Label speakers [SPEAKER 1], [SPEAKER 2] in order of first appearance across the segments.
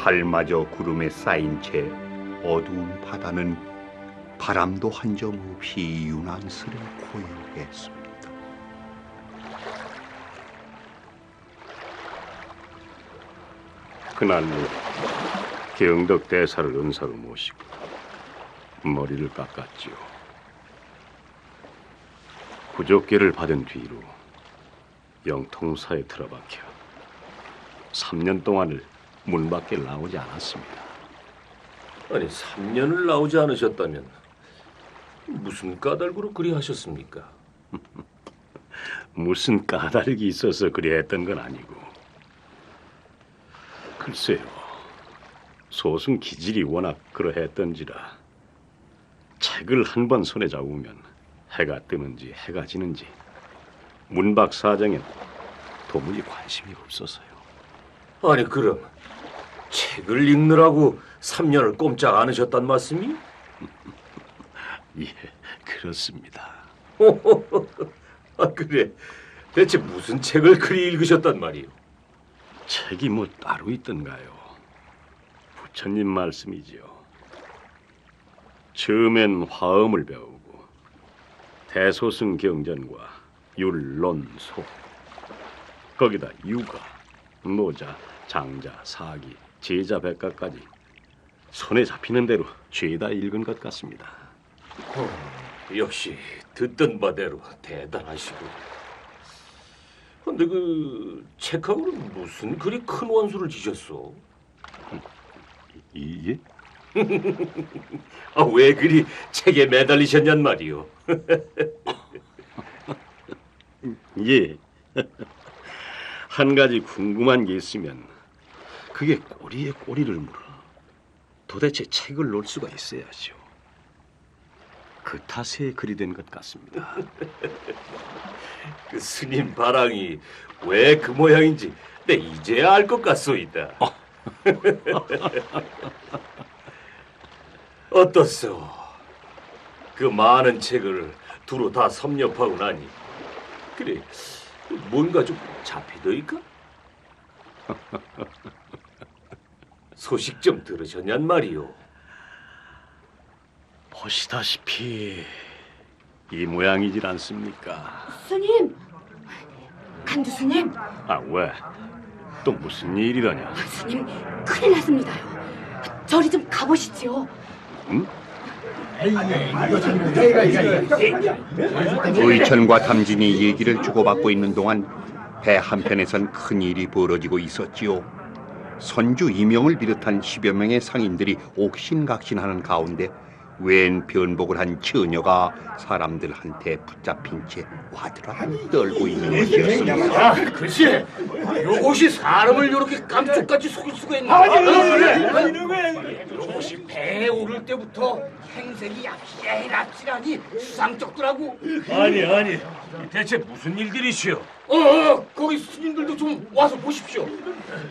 [SPEAKER 1] 달마저 구름에 쌓인 채 어두운 바다는 바람도 한 점 없이 유난스레 고요했습니다.
[SPEAKER 2] 그날로 경덕 대사를 은사로 모시고 머리를 깎았지요. 구족계를 받은 뒤로 영통사에 틀어박혀 3년 동안을 문 밖에 나오지 않았습니다.
[SPEAKER 3] 아니 3년을 나오지 않으셨다면 무슨 까닭으로 그리 하셨습니까?
[SPEAKER 2] 무슨 까닭이 있어서 그리 했던 건 아니고, 글쎄요, 소승 기질이 워낙 그러했던지라 책을 한 번 손에 잡으면 해가 뜨는지 해가 지는지 문밖 사정엔 도무지 관심이 없어서요.
[SPEAKER 3] 아니 그럼 책을 읽느라고 3년을 꼼짝 않으셨단 말씀이?
[SPEAKER 2] 예, 그렇습니다.
[SPEAKER 3] 아 그래, 대체 무슨 책을 그리 읽으셨단 말이오?
[SPEAKER 2] 책이 뭐 따로 있던가요? 부처님 말씀이지요. 처음엔 화엄을 배우고 대소승 경전과 율론소, 거기다 유가, 노자, 장자, 사기, 제자 백가까지 손에 잡히는 대로 죄다 읽은 것 같습니다.
[SPEAKER 3] 역시 듣던 바대로 대단하시고. 근데 그 책하고는 무슨 그리 큰 원수를 지셨소?
[SPEAKER 2] 이게?
[SPEAKER 3] 아, 왜 그리 책에 매달리셨냔 말이오?
[SPEAKER 2] 예. 한 가지 궁금한 게 있으면 그게 꼬리에 꼬리를 물어 도대체 책을 놓을 수가 있어야죠. 그 탓에 그리 된 것 같습니다.
[SPEAKER 3] 그 스님 바랑이 왜 그 모양인지 내 이제야 알 것 같소이다. 어떻소? 그 많은 책을 두루 다 섭렵하고 나니 그래 뭔가 좀 잡히더이까? 소식 좀 들으셨냔 말이오?
[SPEAKER 2] 보시다시피 이 모양이질 않습니까?
[SPEAKER 4] 스님, 간두 스님.
[SPEAKER 2] 아, 왜? 또 무슨 일이더냐?
[SPEAKER 4] 스님, 큰일 났습니다요. 저리 좀 가보시지요.
[SPEAKER 2] 응?
[SPEAKER 1] 의천과 담진이 얘기를 주고받고 있는 동안 배 한편에선 큰일이 벌어지고 있었지요. 선주 이명을 비롯한 10여 명의 상인들이 옥신각신하는 가운데 웬 변복을 한 처녀가 사람들한테 붙잡힌 채 와드라 떨고 있는 것이었습니다.
[SPEAKER 3] 글쎄, 요것이 사람을 이렇게 깜짝같이 속일 수가 있나? 요것이 배에 오를 때부터 행색이 얍실하니 수상쩍더라고.
[SPEAKER 5] 아니, 대체 무슨 일들이시오?
[SPEAKER 3] 거기 스님들도 좀 와서 보십시오.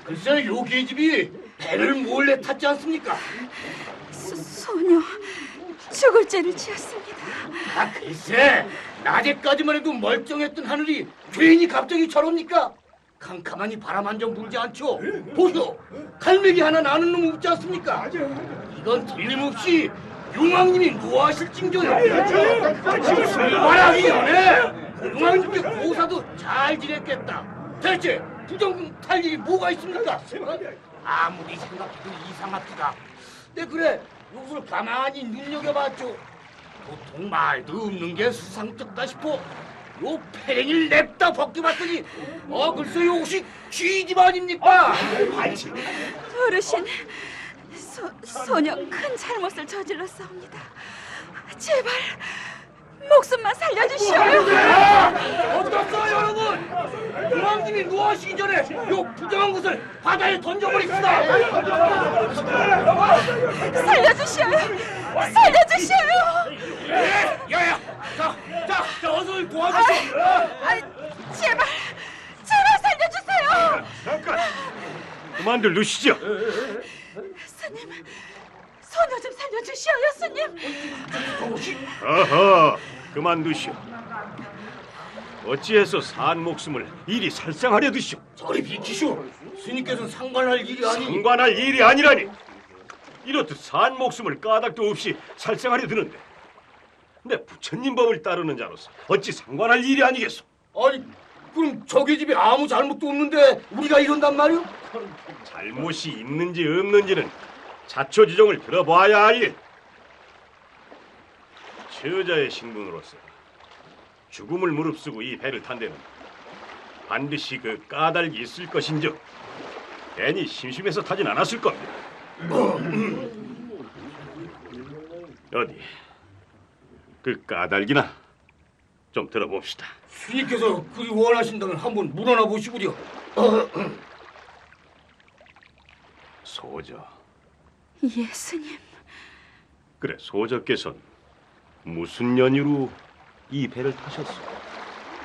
[SPEAKER 3] 글쎄, 요 계집이 배를 몰래 탔지 않습니까?
[SPEAKER 4] 소녀, 죽을 죄를 지었습니다.
[SPEAKER 3] 아, 글쎄, 낮에까지만 해도 멀쩡했던 하늘이 괜히 갑자기 저럽니까? 캄캄하니 바람 한 점 불지 않죠? 보소, 갈매기 하나 나는 놈 없지 않습니까? 이건 틀림없이 용왕님이 노하실 징조요. 지금 말하기 전에 용왕님께 고사도 잘 지냈겠다. 대체 부정 탈 일이 뭐가 있습니까? 아무리 생각해도 이상합니다. 네, 그래, 요것을 가만히 눈여겨봤죠. 보통 말도 없는 게 수상쩍다 싶어 요 패랭이를 냅다 벗겨봤더니 글쎄 요것이 쥐집 아닙니까?
[SPEAKER 4] 어르신, 소녀 큰 잘못을 저질렀사옵니다. 제발 목숨만 살려주시오요.
[SPEAKER 3] 어떻소 여러분? 용왕님이 노하시기 전에 요 부정한 것을 바다에 던져버립시다.
[SPEAKER 4] 살려주시오요. 살려주시오요.
[SPEAKER 3] 야야, 자, 어서 도와주시오.
[SPEAKER 4] 제발 살려주세요.
[SPEAKER 2] 잠깐! 그만들 누시죠.
[SPEAKER 4] 스님, 소녀 좀 살려주시오요, 스님.
[SPEAKER 2] 어허, 그만두시오. 어찌해서 산 목숨을 이리 살상하려 드시오?
[SPEAKER 3] 저리 비키시오. 스님께서는 상관할 일이 아니.
[SPEAKER 2] 상관할 일이 아니라니. 이렇듯 산 목숨을 까닭도 없이 살생하려 드는데 내 부처님 법을 따르는 자로서 어찌 상관할 일이 아니겠소?
[SPEAKER 3] 아니, 그럼 저기 집에 아무 잘못도 없는데 우리가 이런단 말이오?
[SPEAKER 2] 잘못이 있는지 없는지는 자초지종을 들어봐야 알 일. 처자의 신분으로서 죽음을 무릅쓰고 이 배를 탄 데는 반드시 그 까닭이 있을 것인즉 괜히 심심해서 타진 않았을 겁니다. 어디 그 까닭이나 좀 들어봅시다.
[SPEAKER 3] 스님께서 그리 원하신다면 한번 물어나 보시구려.
[SPEAKER 2] 소저.
[SPEAKER 4] 예, 스님.
[SPEAKER 2] 그래, 소저께서는 무슨 연유로 이 배를 타셨소?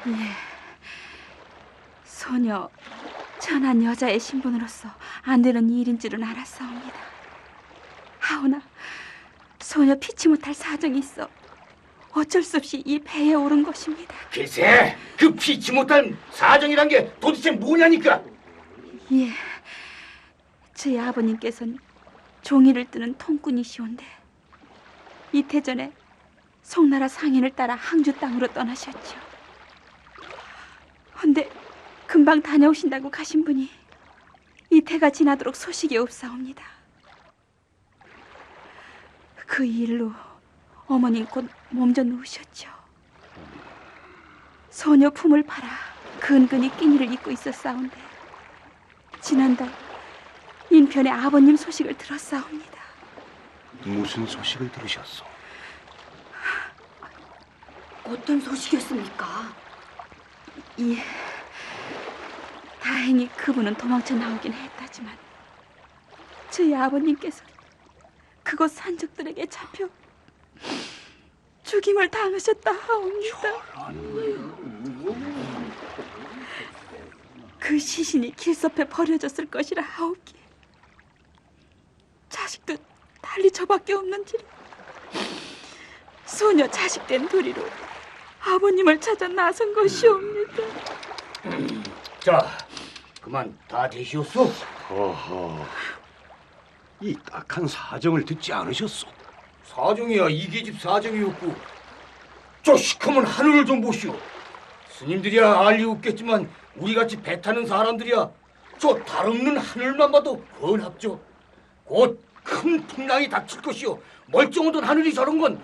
[SPEAKER 4] 예. 소녀 천한 여자의 신분으로서 안 되는 일인 줄은 알았사옵니다. 하오나 소녀 피치 못할 사정이 있어 어쩔 수 없이 이 배에 오른 것입니다.
[SPEAKER 3] 글쎄, 그 피치 못할 사정이란 게 도대체 뭐냐니까?
[SPEAKER 4] 예. 저희 아버님께서는 종이를 뜨는 통꾼이시온데 이태 전에 송나라 상인을 따라 항주 땅으로 떠나셨죠. 헌데 금방 다녀오신다고 가신 분이 이태가 지나도록 소식이 없사옵니다. 그 일로 어머님 곧 몸져 누우셨죠. 소녀 품을 팔아 근근히 끼니를 잊고 있었사온데 지난달 인편에 아버님 소식을 들었사옵니다.
[SPEAKER 2] 무슨 소식을 들으셨소?
[SPEAKER 4] 어떤 소식이었습니까? 예, 다행히 그분은 도망쳐 나오긴 했다지만 저희 아버님께서 그곳 산적들에게 잡혀 죽임을 당하셨다 하옵니다. 그 시신이 길섭에 버려졌을 것이라 하옵기에 자식도 달리 저밖에 없는지라 소녀 자식된 도리로 아버님을 찾아 나선 것이옵니다.
[SPEAKER 3] 자, 그만 다 되시었소?
[SPEAKER 2] 어허, 이 딱한 사정을 듣지 않으셨소?
[SPEAKER 3] 사정이야 이게 집 사정이었고 저 시커먼 하늘을 좀 보시오. 스님들이야 알리 없겠지만 우리같이 배 타는 사람들이야 저 달 없는 하늘만 봐도 번합죠. 곧 큰 풍랑이 닥칠 것이오. 멀쩡하던 하늘이 저런 건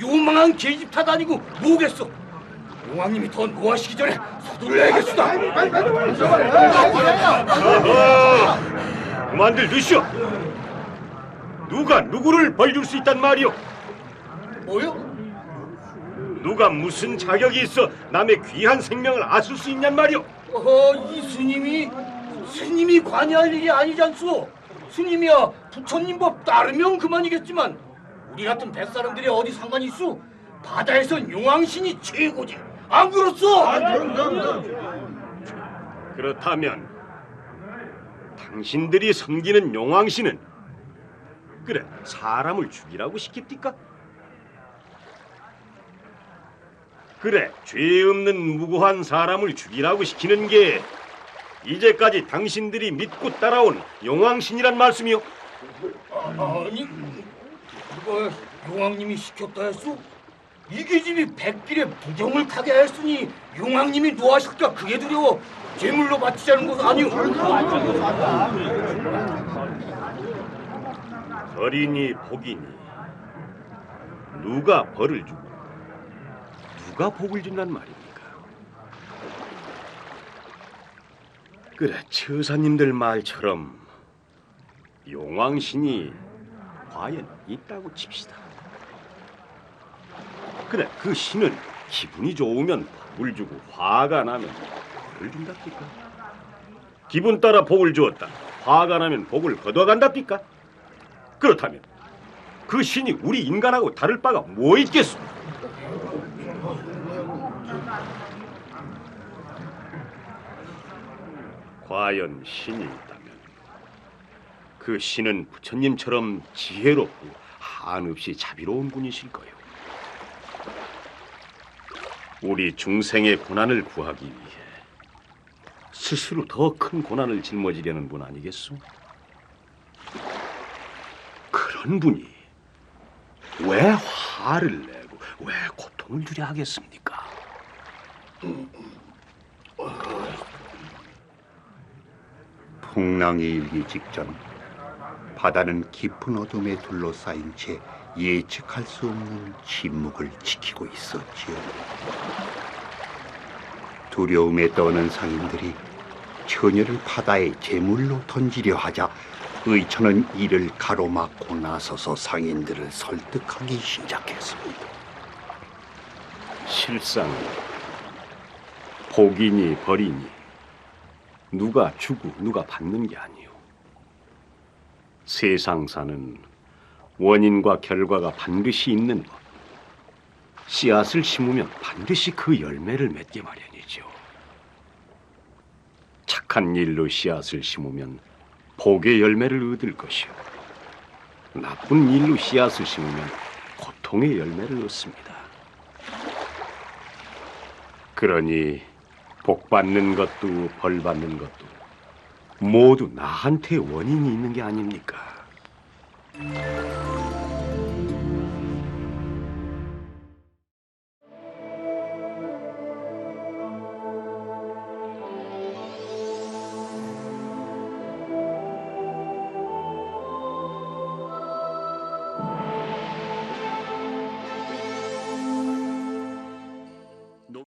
[SPEAKER 3] 요망한 계집 탓 아니고 뭐겠어. 용왕님이 더 노하시기 전에 서둘러야겠수다.
[SPEAKER 2] 그만들 드시오. 누가 누구를 벌줄 수 있단 말이오?
[SPEAKER 3] 뭐요?
[SPEAKER 2] 누가 무슨 자격이 있어 남의 귀한 생명을 앗을 수 있냔 말이오?
[SPEAKER 3] 이 스님이 관여할 일이 아니지 않소. 스님이야 부처님 법 따르면 그만이겠지만 우리 같은 뱃사람들이 어디 상관이 있소? 바다에선 용왕신이 최고지. 안 그렇소?
[SPEAKER 2] 그렇다면 당신들이 섬기는 용왕신은 그래 사람을 죽이라고 시킵니까? 그래 죄 없는 무고한 사람을 죽이라고 시키는 게 이제까지 당신들이 믿고 따라온 용왕신이란 말씀이요?
[SPEAKER 3] 아니 누가 용왕님이 시켰다 했소? 이 계집이 백길에 부정을 타게 했으니 용왕님이 노하실까 그게 두려워 제물로 바치자는 것 아니오?
[SPEAKER 2] 벌이니 복이니 누가 벌을 주고 누가 복을 준단 말입니까? 그래 처사님들 말처럼 용왕신이 과연 있다고 칩시다. 그래 그 신은 기분이 좋으면 복을 주고 화가 나면 벌을 준답니까? 기분 따라 복을 주었다 화가 나면 복을 거둬간답니까? 그렇다면 그 신이 우리 인간하고 다를 바가 뭐 있겠소? 과연 신이 있다면 그 신은 부처님처럼 지혜롭고 한없이 자비로운 분이실 거요. 우리 중생의 고난을 구하기 위해 스스로 더 큰 고난을 짊어지려는 분 아니겠소? 그런 분이 왜 화를 내고 왜 고통을 주려 하겠습니까?
[SPEAKER 1] 풍랑이 일기 직전 바다는 깊은 어둠에 둘러싸인 채 예측할 수 없는 침묵을 지키고 있었지요. 두려움에 떠는 상인들이 처녀를 바다에 제물로 던지려 하자 의천은 이를 가로막고 나서서 상인들을 설득하기 시작했습니다.
[SPEAKER 2] 실상 복이니 벌이니 누가 주고 누가 받는 게 아니오. 세상사는 원인과 결과가 반드시 있는 법. 씨앗을 심으면 반드시 그 열매를 맺게 마련이죠. 착한 일로 씨앗을 심으면 복의 열매를 얻을 것이요. 나쁜 일로 씨앗을 심으면 고통의 열매를 얻습니다. 그러니 복 받는 것도 벌 받는 것도 모두 나한테 원인이 있는 게 아닙니까?